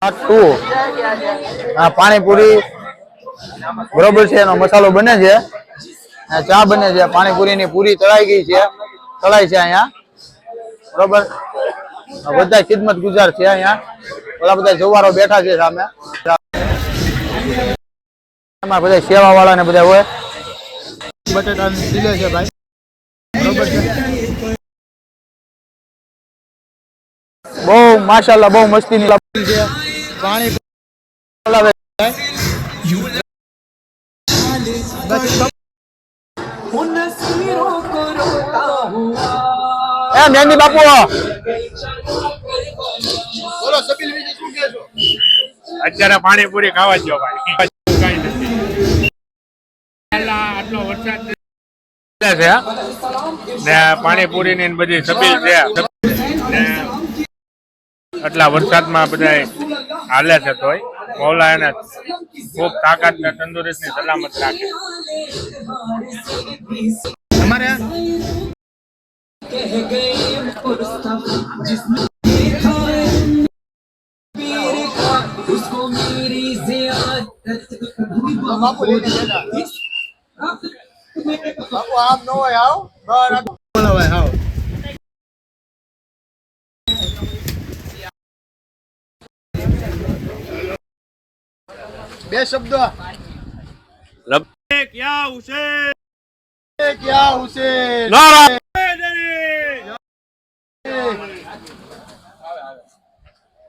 Two આ પાણીપુરી બરોબર છે, એનો મસાલો બને છે, ચા બને છે, પાણીપુરી ની પૂરી તળાઈ ગઈ છે, તળાઈ છે અહીંયા બરોબર. બધા ખિદમત ગુજાર છે અહીંયા, ઓલા બધા જવારો બેઠા છે સામે, બધા સેવા વાળા ને બધા હોય. બટેટા દિલે છે ભાઈ બરોબર છે. બહુ માશાલ્લાહ બહુ મસ્તી ની છે. પાણી મહેંદી બાપુ બોલો, સબીલ વિશે શું કહેશો? અત્યારે પાણીપુરી ખાવા જો ભાઈ, કઈ નથી. આટલો વરસાદ છે ને પાણીપુરી ની બધી સબીલ છે ને આટલા વરસાદમાં બધા હાલે છે, તોય મૌલા એને ખૂબ તાકાત ને તંદુરસ્ત ની સલામત રાખે. તમારે આમ ન હોય, આવ બે શબ્દો. લબ્બૈક યા હુસૈન, યા હુસૈન,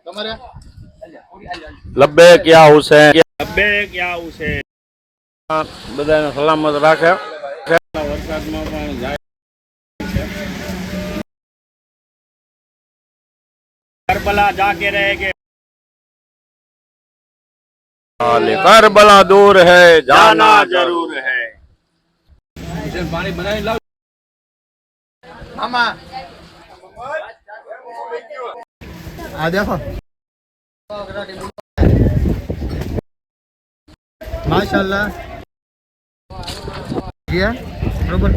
તમારે લબ્બૈક યા હુસૈન, લબ્બૈક યા હુસૈન. બધાને સલામત રાખે. વરસાદમાં પણ જાય કરબલા જાકે રહેગે, करबला दूर है जाना जरूर है. પાણી બનાવી લાવ મામા. આ દેખો માશાલ્લાહ ગયા બરોબર.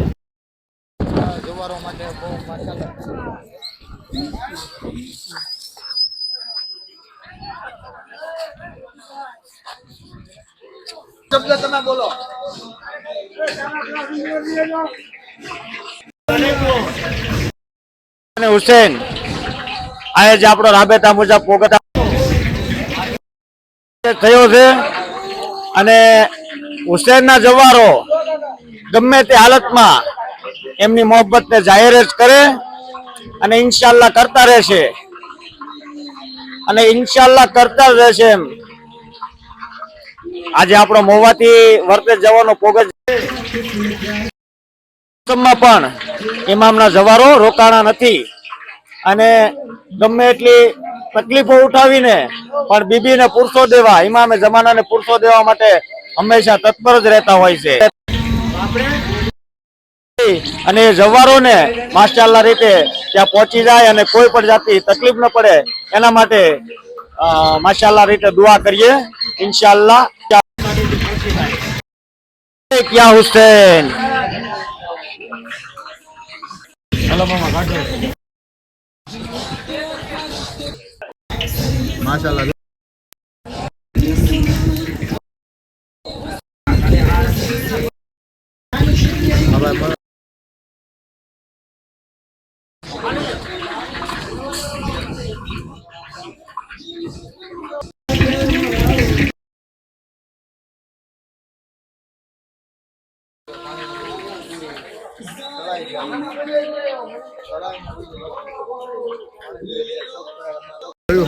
જવારો માટે બહુ માશાલ્લાહ. શબ્દ તમે બોલો. હુસેન આજે આપણો રાબેતા મુજબ પોગતા થયો છે અને હુસેનના જવારો ગમે તે હાલતમાં એમની મોહબ્બતને જાહેર જ કરે અને ઇન્શાલ્લાહ કરતા રહેશે અને ઇન્શાલ્લાહ કરતા જ રહેશે. એમ આજે આપણો મોવાથી વર્તે જવાનો પોગજ પણ ઇમામના જવારો રોકાણા નથી અને ગમે એટલી તકલીફો ઉઠાવીને પણ બીબીને પુરસો દેવા, ઇમામે જમાનાને પુરસો દેવા માટે હંમેશા તત્પર જ રહેતા હોય છે અને એ જવારોને માશાલ્લાહ રીતે ત્યાં પહોંચી જાય અને કોઈ પણ જાતની તકલીફ ન પડે એના માટે માશાલ્લાહ રીતે દુઆ કરીએ. ઇન્શાલ્લાહ યા હુસૈન. માશાલ્લાહ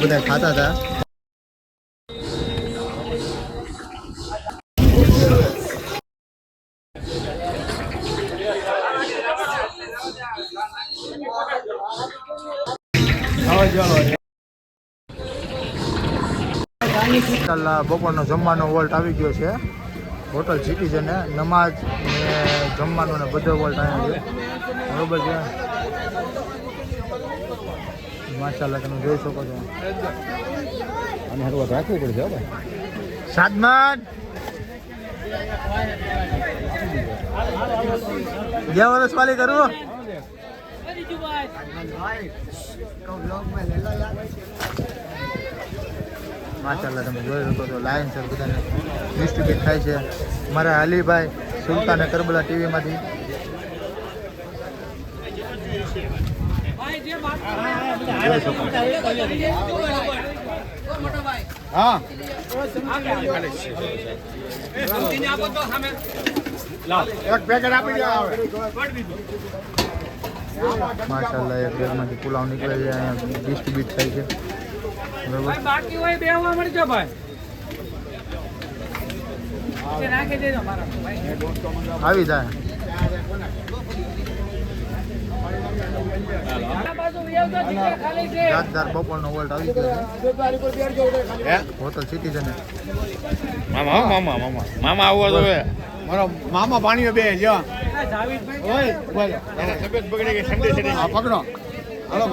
બધા ખાતા હતા. બપોરનો જમવાનો વોલ્ટ આવી ગયો છે. હોટલ સિટીઝન નમાજ ને જમવાનો ને બધો વોલ્ટ આવ્યો છે બરોબર છે. માશાલ્લાહ તમે જોઈ શકો છો. અને હરવા રાખવું પડશે ભાઈ. સાદમાન ગયા વર્ષ વાલી કરું માશાલ્લાહ તમે જોઈ શકો છો લાઈન સર બધાને ડિસ્ટ્રીબ્યુટ થાય છે. મારા અલીભાઈ સુલતાન કરબલા ટીવીમાંથી. હા માશાલ્લાહ એક બેગમાંથી પુલાવ નીકળે છે અહીંયા ડિસ્ટ્રીબ્યુટ થાય છે. બરોબર બાકી હોય બેહવા મળજો ભાઈ રાખી દેજો મારા આવી જાય. યાદદાર બપોરનો વોલ્ટ આવી ગયો છે હોટલ સિટીઝન. મામા આવો તો મારો મામા પાણી બે જો તબિયત બગડી ગઈ ઠંડી ઠંડી. પકડો હાલો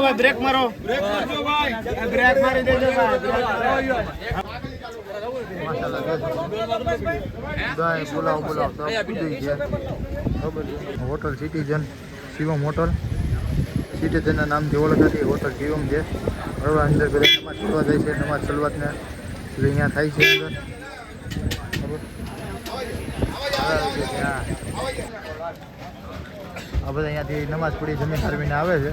ભાઈ બ્રેક મારો બ્રેક મારી દેજો ભાઈ પુલાવ પુલાવ સબ કીધી છે. હોટલ સિટીઝન શિવમ હોટલ સિટીઝનના નામથી ઓળખાતી હોટલ શિવમ છે. બરાબર અંદર બધા નમાજ છોડવા જાય છે. નમાજ સલવાતને અહીંયા થાય છે અંદર. આ બધા અહીંયાથી નમાજ પડી જમીન ફરવીને આવે છે.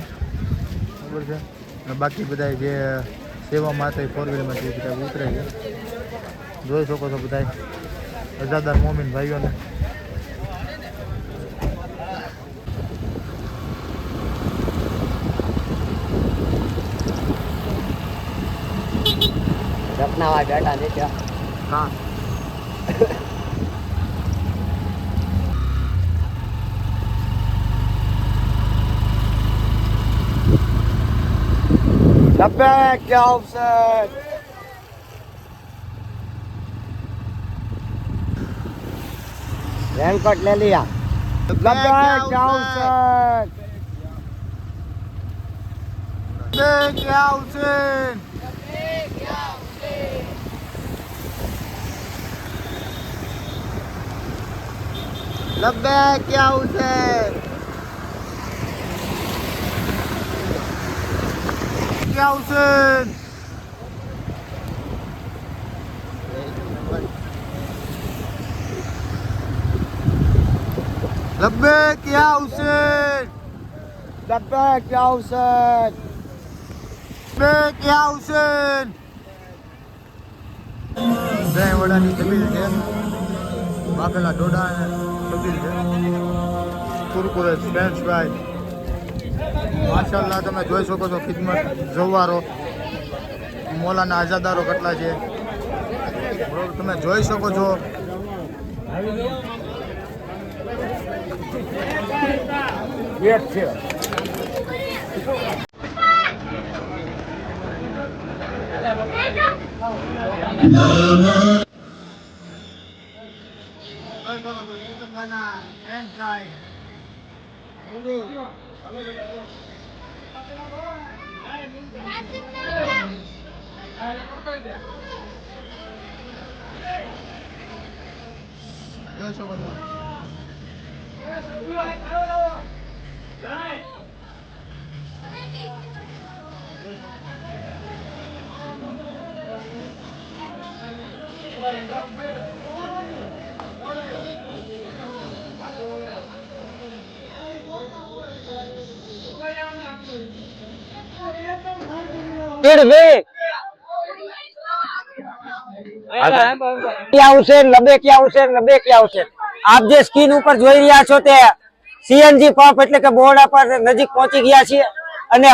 બરાબર છે. અને બાકી બધા જે સેવામાં હતા એ ફોર વ્હીલમાંથી બધા ઉતરે છે. જોઈ શકો છો બધા અઝાદાર મોમીન ભાઈઓને. સપનાવા બેઠા દેખ્યા હા Labbaik ya Hussein. रेनकोट ले लिया. लब्बैक या हुसैन. लब्बैक या हुसैन. लब्बैक या हुसैन. या हुसैन. लब्बैक या हुसैन. लब्बैक या हुसैन. लब्बैक या हुसैन. દહીં વડાની તબીલ છે. બાફેલા ડોડા અને તબીલ છે. Kurkure French fry. માશાલ્લાહ તમે જોઈ શકો છો ખિદમત જવારો મોલાના આઝાદારો કેટલા છે. બરોબર તમે જોઈ શકો છો. વેટ છે. આપ જે સ્ક્રીન ઉપર જોઈ રહ્યા છો તે સીએનજી પંપ એટલે કે બોર્ડ પર નજીક પહોંચી ગયા છીએ અને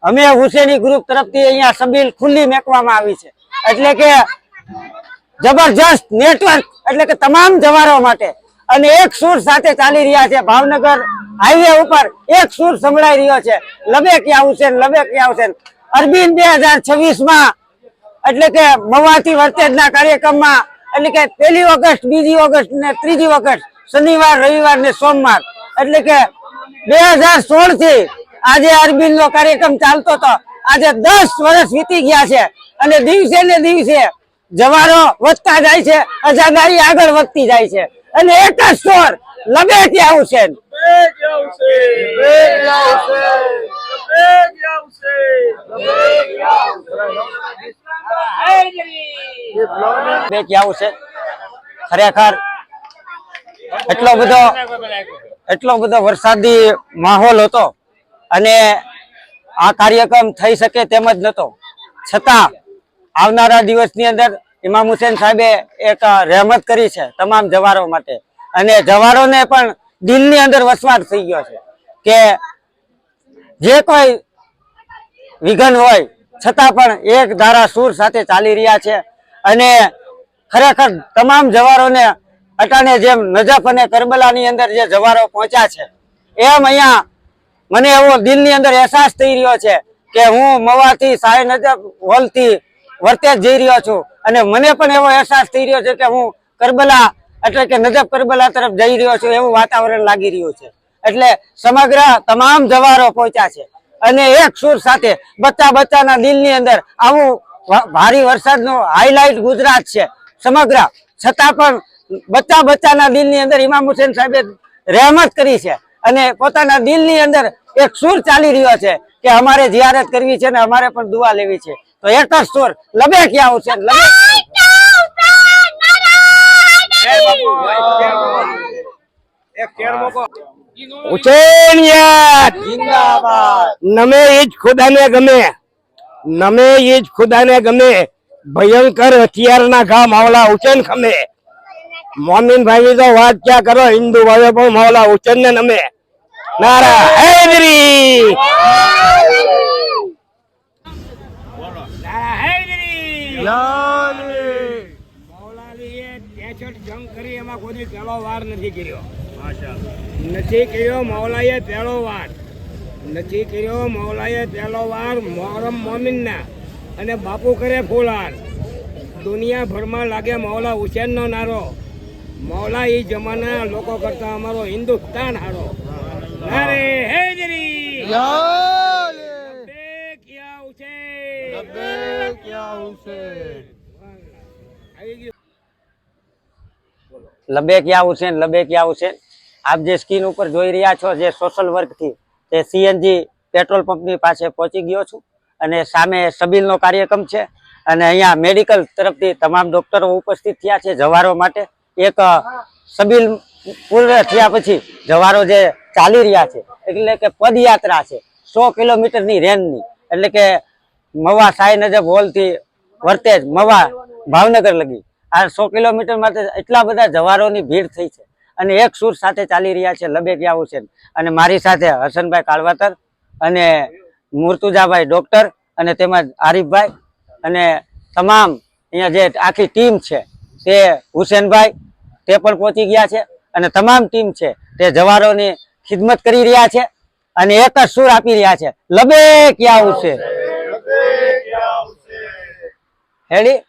અમે હુસેની ગ્રુપ તરફથી અહીંયા સબીલ ખુલ્લી મેકવામાં આવી છે. એટલે કે જબરજસ્ત નેટવર્ક એટલે કે તમામ જવારો માટે અને એક સુર સાથે ચાલી રહ્યા છે. ભાવનગર હાઈવે ઉપર એક સુર સંભળાઈ રહ્યો છે લબેક યા હુસેન, લબેક યા હુસેન. અરબીન 2026 એટલે કે મવાથી વર્તેજના કાર્યક્રમમાં એટલે કે 1 ઓગસ્ટ, 2 ઓગસ્ટ ને 3 ઓગસ્ટ શનિવાર, રવિવાર ને સોમવાર એટલે કે 2016 થી આજે અરબીન નો કાર્યક્રમ ચાલતો હતો. આજે 10 વર્ષ વીતી ગયા છે અને દિવસે ને દિવસે જવારો વધતા જાય છે, અજાદારી આગળ વધતી જાય છે અને એક જ સ્ટોર લબેક યા હુસેન. બે ક્યાં છે ખરેખર એટલો બધો વરસાદી માહોલ હતો અને આ કાર્યક્રમ થઈ શકે તેમ જ નતો, છતાં આવનારા દિવસની અંદર ઇમામ હુસેન સાહેબે એક રહેમત કરી છે તમામ જવારો માટે અને જવારોને પણ દિલની અંદર વસવાટ થઈ ગયો છે કે જે કોઈ વિઘન હોય છતાં પણ એક ધારા સૂર સાથે ચાલી રહ્યા છે અને ખરેખર તમામ જવારોને અટાણે જેમ નજફ અને કરબલાની અંદર જે જવારો પહોંચ્યા છે એમ અહીંયા મને એવો દિલની અંદર અહેસાસ થઈ રહ્યો છે કે હું મવાથી શાહે નજફ હોલથી વર્તેજ જઈ રહ્યો છું અને મને પણ એવો અહેસાસ થઈ રહ્યો છે કે હું કરબલા એટલે કે નજફ કરબલા તરફ જઈ રહ્યો છું એવું વાતાવરણ લાગી રહ્યું છે. એટલે સમગ્ર તમામ જવારો પહોંચ્યા છે અને એક સુર સાથે બચ્ચાના દિલની અંદર આવું ભારે વરસાદનું હાઈલાઇટ ગુજરાત છે સમગ્ર, છતાં પણ બચ્ચાના દિલની અંદર ઇમામ હુસેન સાહેબે રહેમત કરી છે અને પોતાના દિલની અંદર એક સુર ચાલી રહ્યો છે કે અમારે જિયારત કરવી છે ને અમારે પણ દુઆ લેવી છે. તો એક જ સુર લબે ક્યાં હુસેન હુસેનિયત જિંદાબાદ. નમે ઈજ ખુદાને ગમે, નમે ઈજ ખુદાને ગમે, ભયંકર હથિયારના ઘા માવલા હુસેન ખમે. મોમીન ભાઈ તો વાત ક્યાં કરો, હિન્દુ ભાઈઓ પણ માવલા હુસેન ને નમે. નારા હૈદરી, નારા હૈદરી. મૌલાલીએ 63 જંગ કરી, એમાં કોઈ પહેલો વાર નથી કર્યો. નથી કર્યો મૌલાએ પહેલો વાર, નથી કર્યો મૌલાએ પહેલો વાર. મોહરમ મોમીનના અને બાપુ કરે ફૂલહાર. દુનિયાભરમાં લાગે મૌલા હુસેનનો નારો. મૌલા એ જમાના લોકો કરતા અમારો હિન્દુસ્તાન હારો. નારે હૈદરી, લબ્બેક યા હુસેન, લબ્બેક યા હુસેન. લબેક યા હુસેન, લબેક યા હુસેન. આપ જે સ્ક્રીન ઉપર જોઈ રહ્યા છો જે સોશિયલ વર્કથી તે સીએનજી પેટ્રોલ પંપની પાસે પહોંચી ગયો છું અને સામે સબીલનો કાર્યક્રમ છે અને અહીંયા મેડિકલ તરફથી તમામ ડોક્ટરો ઉપસ્થિત થયા છે જવારો માટે. એક સબીલ પૂર્ણ થયા પછી જવારો જે ચાલી રહ્યા છે એટલે કે પદયાત્રા છે 100 કિલોમીટરની રેન્જની, એટલે કે મવા શાહે નજફ હોલથી વર્તેજ મવા ભાવનગર લગી આ 100 કિલોમીટર માટે એટલા બધા જવારોની ભીડ થઈ છે અને એક સુર સાથે ચાલી રહ્યા છે લબેક યા હુસેન. અને મારી સાથે હસનભાઈ કાળવાતર અને મુર્તુજાભાઈ ડોક્ટર અને તેમજ આરીફભાઈ અને તમામ અહીંયા જે આખી ટીમ છે તે હુસેનભાઈ તે પણ પહોંચી ગયા છે અને તમામ ટીમ છે તે જવારોની ખિદમત કરી રહ્યા છે અને એક જ સુર આપી રહ્યા છે લબેક યા હુસેન. હેડી